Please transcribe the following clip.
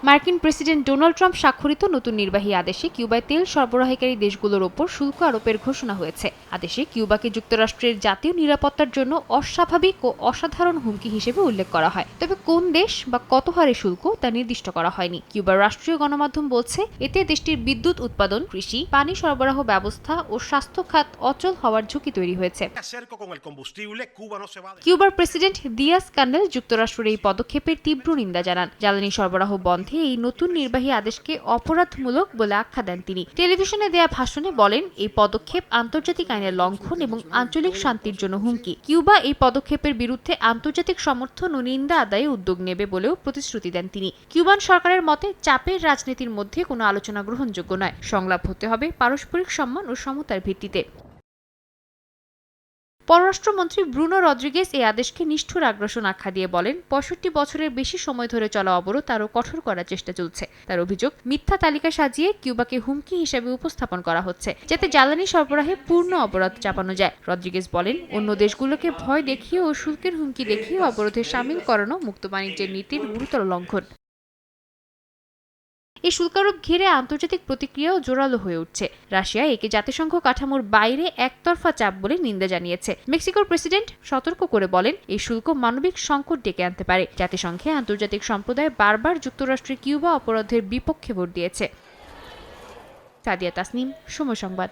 মার্কিন president Donald Trump স্বাক্ষরিত নতুন নির্বাহী আদেশে কিউবায় তেল সরবরাহকারী দেশগুলোর ওপর শুল্ক আরোপের ঘোষণা হয়েছে। আদেশে কিউবাকে যুক্তরাষ্ট্রের জাতীয় নিরাপত্তার জন্য অস্বাভাবিক ও অসাধারণ হুমকি হিসেবে উল্লেখ করা হয়। তবে কোন দেশ বা কত হারে শুল্ক তা নির্দিষ্ট করা হয়নি। কিউবার রাষ্ট্রীয় গণমাধ্যম বলছে, এতে দেশটির বিদ্যুৎ উৎপাদন, কৃষি, পানি সরবরাহ ব্যবস্থা ও স্বাস্থ্য খাত অচল হওয়ার ঝুঁকি তৈরি হয়েছে। কিউবার প্রেসিডেন্ট দিয়াস কানেল যুক্তরাষ্ট্রের এই পদক্ষেপের তীব্র নিন্দা জানান। জ্বালানি সরবরাহ বন্ধে এই নতুন নির্বাহী আদেশকে অপরাধমূলক বলে আখ্যা দেন তিনি। টেলিভিশনে দেয়া ভাষণে বলেন, এই পদক্ষেপ আন্তর্জাতিক আইনের লঙ্ঘন এবং আঞ্চলিক শান্তির জন্য হুমকি। কিউবা এই পদক্ষেপের বিরুদ্ধে আন্তর্জাতিক সমর্থন ও নিন্দা আদায়ে উদ্যোগ নেবে বলেও প্রতিশ্রুতি দেন তিনি। কিউবান সরকারের মতে, চাপের রাজনীতির মধ্যে কোনো আলোচনা গ্রহণযোগ্য নয়। সংলাপ হতে হবে পারস্পরিক সম্মান ও সমতার ভিত্তিতে। পররাষ্ট্রমন্ত্রী ব্রুনো রদ্রিগেজ এই আদেশকে নিষ্ঠুর আগ্রাসন আখ্যা দিয়ে বলেন, ৬৫ বছরের বেশি সময় ধরে চলা অবরোধ আরও কঠোর করার চেষ্টা চলছে। তার অভিযোগ, মিথ্যা তালিকা সাজিয়ে কিউবাকে হুমকি হিসেবে উপস্থাপন করা হচ্ছে, যাতে জ্বালানি সরবরাহে পূর্ণ অবরোধ চাপানো যায়। রদ্রিগেজ বলেন, অন্য দেশগুলোকে ভয় দেখিয়ে ও শুল্কের হুমকি দেখিয়ে অবরোধে সামিল করানো মুক্ত বাণিজ্যের নীতির গুরুতর লঙ্ঘন। এই শুল্কারোপ ঘিরে আন্তর্জাতিক প্রতিক্রিয়াও জোরালো হয়ে উঠছে। রাশিয়া একে জাতিসংঘ কাঠামোর বাইরে একতরফা চাপ বলে নিন্দা জানিয়েছে। মেক্সিকোর প্রেসিডেন্ট সতর্ক করে বলেন, এই শুল্ক মানবিক সংকট ডেকে আনতে পারে। জাতিসংঘে আন্তর্জাতিক সম্প্রদায় বারবার যুক্তরাষ্ট্রের কিউবা অপরাধের বিপক্ষে ভোট দিয়েছে। সাদিয়া তাসনিম, সময় সংবাদ।